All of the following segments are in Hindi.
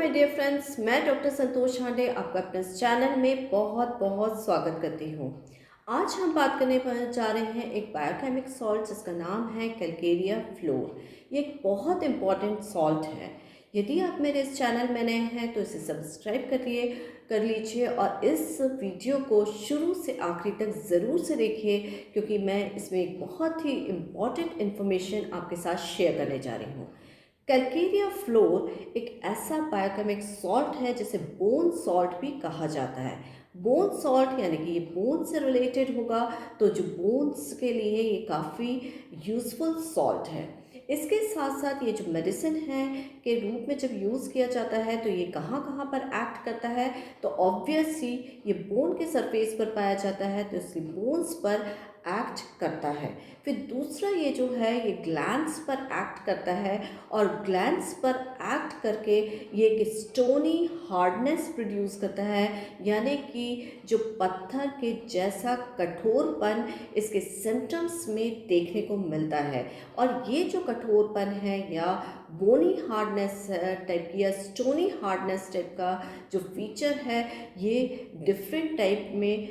माय डियर फ्रेंड्स, मैं डॉक्टर संतोष हांडे आपका अपने इस चैनल में बहुत बहुत स्वागत करती हूँ। आज हम बात करने पर जा रहे हैं एक बायोकेमिक सॉल्ट जिसका नाम है कैलकेरिया फ्लोर। ये एक बहुत इम्पॉर्टेंट सॉल्ट है। यदि आप मेरे इस चैनल में नए हैं तो इसे सब्सक्राइब कर लीजिए और इस वीडियो को शुरू से आखिरी तक ज़रूर से देखिए, क्योंकि मैं इसमें एक बहुत ही इम्पॉर्टेंट इन्फॉर्मेशन आपके साथ शेयर करने जा रही हूँ। कैलकेरिया फ्लोर एक ऐसा बायोकेमिक सॉल्ट है जिसे बोन सॉल्ट भी कहा जाता है। बोन सॉल्ट यानी कि ये बोन से रिलेटेड होगा, तो जो बोन्स के लिए ये काफ़ी यूज़फुल सॉल्ट है। इसके साथ साथ ये जो मेडिसिन है के रूप में जब यूज़ किया जाता है तो ये कहाँ कहाँ पर एक्ट करता है, तो ऑब्वियसली ये बोन के सरफेस पर पाया जाता है, तो इसकी बोन्स पर एक्ट करता है। फिर दूसरा ये जो है ये ग्लैंड्स पर एक्ट करता है और ग्लैंड्स पर एक्ट करके ये एक स्टोनी हार्डनेस प्रोड्यूस करता है, यानी कि जो पत्थर के जैसा कठोरपन इसके सिम्टम्स में देखने को मिलता है। और ये जो कठोरपन है या बोनी हार्डनेस टाइप की या स्टोनी हार्डनेस टाइप का जो फीचर है, ये डिफरेंट टाइप में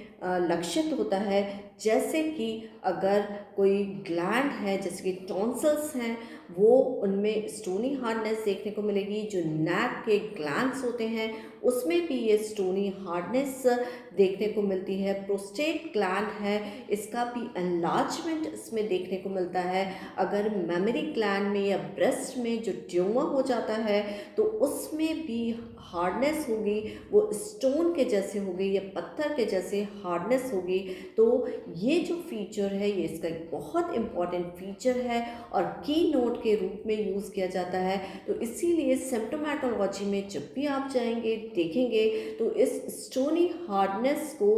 लक्षित होता है। जैसे कि अगर कोई ग्लैंड है, जैसे कि टॉन्सिल्स हैं, वो उनमें स्टोनी हार्डनेस देखने को मिलेगी। जो नेक के ग्लैंड्स होते हैं उसमें भी ये स्टोनी हार्डनेस देखने को मिलती है। प्रोस्टेट ग्लैंड है, इसका भी एनलार्जमेंट इसमें देखने को मिलता है। अगर मेमरी ग्लैंड में या ब्रेस्ट में जो ट्यूमर हो जाता है तो उसमें भी हार्डनेस होगी, वो स्टोन के जैसे होगी या पत्थर के जैसे हार्डनेस होगी। तो ये जो फीचर है ये इसका एक बहुत इम्पॉर्टेंट फीचर है और की नोट के रूप में यूज़ किया जाता है। तो इसीलिए सिम्प्टोमेटोलॉजी में जब भी आप जाएंगे देखेंगे तो इस स्टोनी हार्डनेस को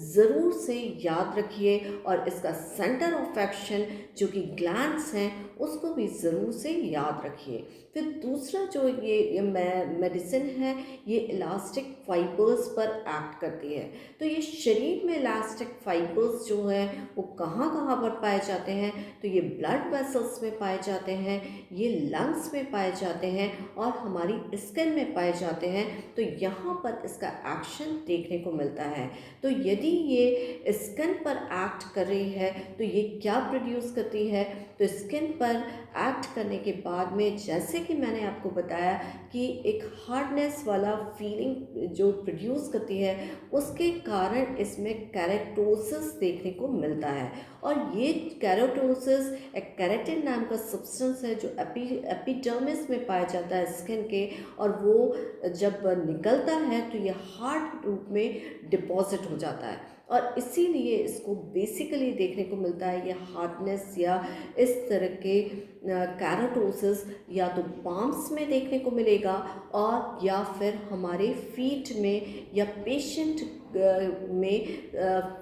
ज़रूर से याद रखिए और इसका सेंटर ऑफ एक्शन जो कि ग्लैंड्स हैं उसको भी ज़रूर से याद रखिए। फिर दूसरा जो ये मेडिसिन है ये इलास्टिक फाइबर्स पर एक्ट करती है। तो ये शरीर में इलास्टिक फाइबर्स जो है वो कहाँ कहाँ पर पाए जाते हैं, तो ये ब्लड वेसल्स में पाए जाते हैं, ये लंग्स में पाए जाते हैं और हमारी स्किन में पाए जाते हैं। तो यहाँ पर इसका एक्शन देखने को मिलता है। तो यदि ये स्किन पर एक्ट कर रही है तो ये क्या प्रोड्यूस करती है, तो स्किन पर एक्ट करने के बाद में जैसे कि मैंने आपको बताया कि एक हार्डनेस वाला फीलिंग जो प्रोड्यूस करती है, उसके कारण इसमें कैरेटोसिस देखने को मिलता है। और ये कैरेटोसिस एक कैरेटिन नाम का सब्सटेंस है जो एपिडर्मिस में पाया जाता है स्किन के, और वो जब निकलता है तो ये हार्ड रूप में डिपॉजिट हो जाता है और इसीलिए इसको बेसिकली देखने को मिलता है ये हार्डनेस या इस तरह के कैरेटोसिस या तो पाम्स में देखने को मिलेगा और या फिर हमारे फीट में या पेशेंट में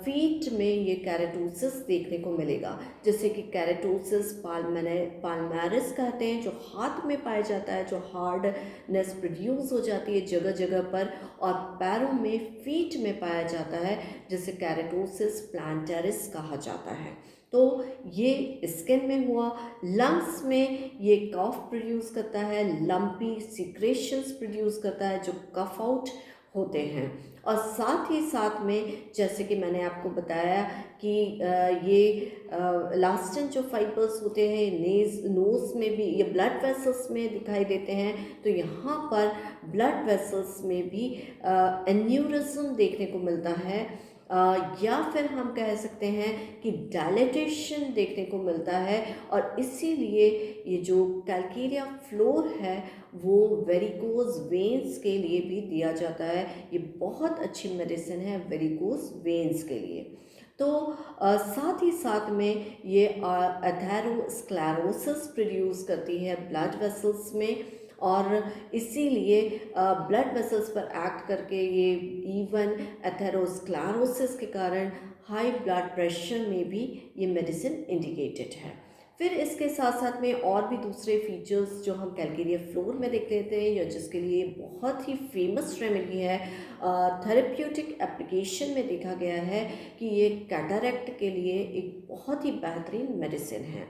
फीट में ये कैरेटोसिस देखने को मिलेगा। जैसे कि कैरेटोसिस पाल्मेरिस कहते हैं, जो हाथ में पाया जाता है, जो हार्डनेस प्रोड्यूस हो जाती है जगह जगह पर, और पैरों में फीट में पाया जाता है जिसे कैरेटोसिस प्लांटेरिस कहा जाता है। तो ये स्किन में हुआ। लंग्स में ये कफ प्रोड्यूस करता है, लंपी सिक्रेशंस प्रोड्यूस करता है जो कफ आउट होते हैं। और साथ ही साथ में जैसे कि मैंने आपको बताया कि ये इलास्टिन जो फाइबर्स होते हैं नोज़ में भी ये ब्लड वेसल्स में दिखाई देते हैं, तो यहाँ पर ब्लड वेसल्स में भी एन्यूरिज्म देखने को मिलता है। या फिर हम कह सकते हैं कि डायलेटेशन देखने को मिलता है। और इसीलिए ये जो कैलकेरिया फ्लोर है वो वेरिकोज वेन्स के लिए भी दिया जाता है। ये बहुत अच्छी मेडिसिन है वेरिकोज वेन्स के लिए। तो साथ ही साथ में ये एथेरोस्क्लेरोसिस प्रोड्यूस करती है ब्लड वेसल्स में, और इसीलिए ब्लड वेसल्स पर एक्ट करके ये इवन एथेरोस्क्लेरोसिस के कारण हाई ब्लड प्रेशर में भी ये मेडिसिन इंडिकेटेड है। फिर इसके साथ साथ में और भी दूसरे फीचर्स जो हम कैलकेरिया फ्लोर में देख लेते हैं या जिसके लिए बहुत ही फेमस रेमेडी है, थेरेप्यूटिक एप्लीकेशन में देखा गया है कि ये कैटरेक्ट के लिए एक बहुत ही बेहतरीन मेडिसिन है।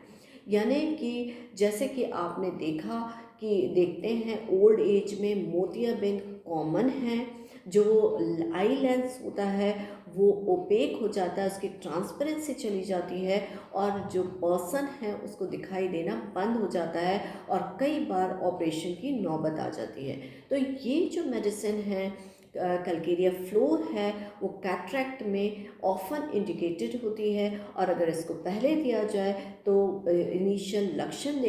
यानी कि जैसे कि आपने देखा कि देखते हैं ओल्ड एज में मोतियाबिंद कॉमन है, जो आई लेंस होता है वो ओपेक हो जाता है, उसकी ट्रांसपेरेंसी चली जाती है और जो पर्सन है उसको दिखाई देना बंद हो जाता है और कई बार ऑपरेशन की नौबत आ जाती है। तो ये जो मेडिसिन है कैलकेरिया फ्लोर है वो कैटरेक्ट में ऑफन इंडिकेटेड होती है, और अगर इसको पहले दिया जाए तो इनिशियल लक्षण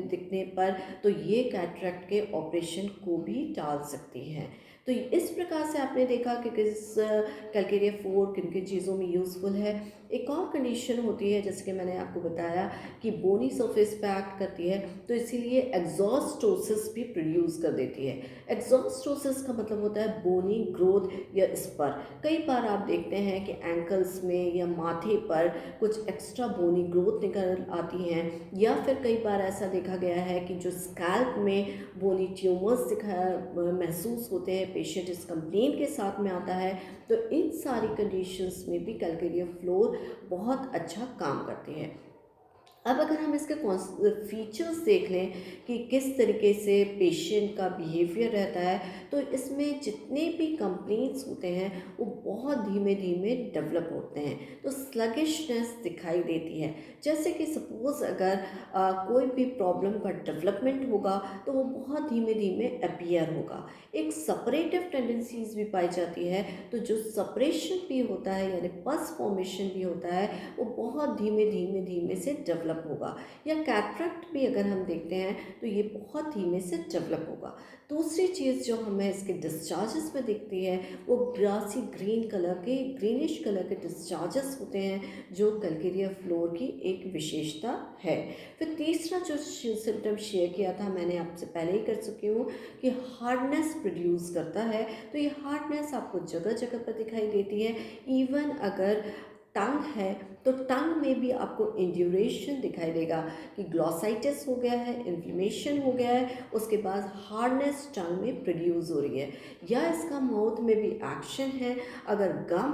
दिखने पर तो ये कैटरेक्ट के ऑपरेशन को भी टाल सकती है। तो इस प्रकार से आपने देखा कि किस कैलकेरिया फ्लोर किन किन चीज़ों में यूज़फुल है। एक और कंडीशन होती है जैसे कि मैंने आपको बताया कि बोनी सरफेस पे एक्ट करती है, तो इसीलिए एग्जॉस्टोसिस भी प्रोड्यूस कर देती है। एग्जॉस्टोसिस का मतलब होता है बोनी ग्रोथ या स्पर। कई बार आप देखते हैं कि एंकल्स में या माथे पर कुछ एक्स्ट्रा बोनी ग्रोथ निकल आती हैं, या फिर कई बार ऐसा देखा गया है कि जो स्कैल्प में बोनी ट्यूमर्स महसूस होते हैं, पेशेंट इस कंप्लेन के साथ में आता है। तो इन सारी कंडीशंस में भी कैलकेरिया फ्लोर बहुत अच्छा काम करती है। अब अगर हम इसके फीचर्स देख लें कि किस तरीके से पेशेंट का बिहेवियर रहता है, तो इसमें जितने भी कंप्लेंट्स होते हैं वो बहुत धीमे धीमे डेवलप होते हैं, तो स्लगिशनेस दिखाई देती है। जैसे कि सपोज़ अगर कोई भी प्रॉब्लम का डेवलपमेंट होगा तो वो बहुत धीमे धीमे अपीयर होगा। एक सेपरेटिव टेंडेंसीज भी पाई जाती है, तो जो सेपरेशन भी होता है यानी पस फॉर्मेशन भी होता है वो बहुत धीमे धीमे धीमे से डेवलप होगा। या कैटरेक्ट भी अगर हम देखते हैं तो ये बहुत धीमे से डेवलप होगा। दूसरी चीज़ जो हमें इसके डिस्चार्जेस में दिखती है वो ग्रासी ग्रीनिश कलर के डिस्चार्जेस होते हैं, जो कैलकेरिया फ्लोर की एक विशेषता है। फिर तीसरा जो सिम्टम शेयर किया था मैंने आपसे पहले ही कर चुकी हूँ कि हार्डनेस प्रोड्यूस करता है। तो ये हार्डनेस आपको जगह जगह पर दिखाई देती है। इवन अगर टंग है तो टंग में भी आपको इंड्यूरेशन दिखाई देगा कि ग्लॉसाइटिस हो गया है, इन्फ्लेमेशन हो गया है, उसके बाद हार्डनेस टंग में प्रोड्यूस हो रही है। या इसका माउथ में भी एक्शन है, अगर गम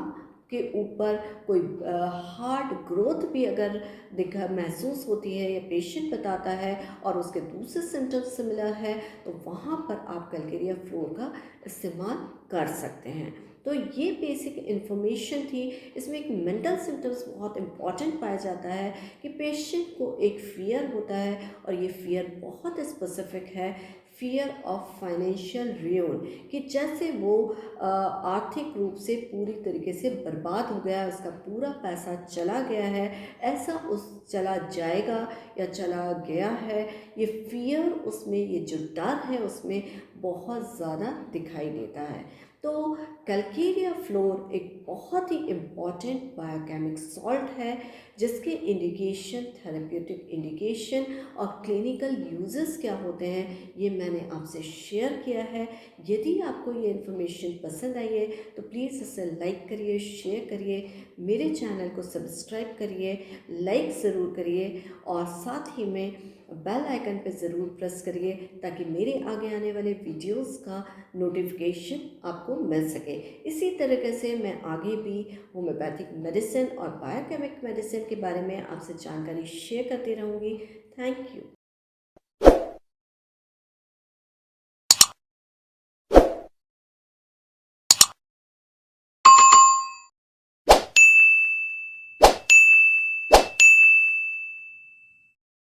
के ऊपर कोई हार्ड ग्रोथ भी अगर महसूस होती है या पेशेंट बताता है और उसके दूसरे सिम्टम्स सिमिलर है, तो वहाँ पर आप कैलकेरिया फ्लोर का इस्तेमाल कर सकते हैं। तो ये बेसिक इन्फॉर्मेशन थी। इसमें एक मेंटल सिम्टम्स बहुत इंपॉर्टेंट पाया जाता है कि पेशेंट को एक फ़ियर होता है, और ये फ़ियर बहुत स्पेसिफिक है, फ़ियर ऑफ फाइनेंशियल रुइन, कि जैसे वो आर्थिक रूप से पूरी तरीके से बर्बाद हो गया है, उसका पूरा पैसा चला गया है, ऐसा उस चला जाएगा या चला गया है, ये फ़ियर उसमें, ये जो डर है उसमें बहुत ज़्यादा दिखाई देता है। तो कैलकेरिया फ्लोर एक बहुत ही इम्पॉर्टेंट बायोकेमिक सॉल्ट है, जिसके इंडिकेशन, थेरेप्यूटिक इंडिकेशन और क्लिनिकल यूजेस क्या होते हैं ये मैंने आपसे शेयर किया है। यदि आपको ये इन्फॉर्मेशन पसंद आई है तो प्लीज़ इसे लाइक करिए, शेयर करिए, मेरे चैनल को सब्सक्राइब करिए, लाइक ज़रूर करिए, और साथ ही में बेल आइकन पर ज़रूर प्रेस करिए ताकि मेरे आगे आने वाले वीडियोस का नोटिफिकेशन आपको मिल सके। इसी तरीके से मैं आगे भी होम्योपैथिक मेडिसिन और बायोकेमिक मेडिसिन के बारे में आपसे जानकारी शेयर करती रहूँगी। Thank you.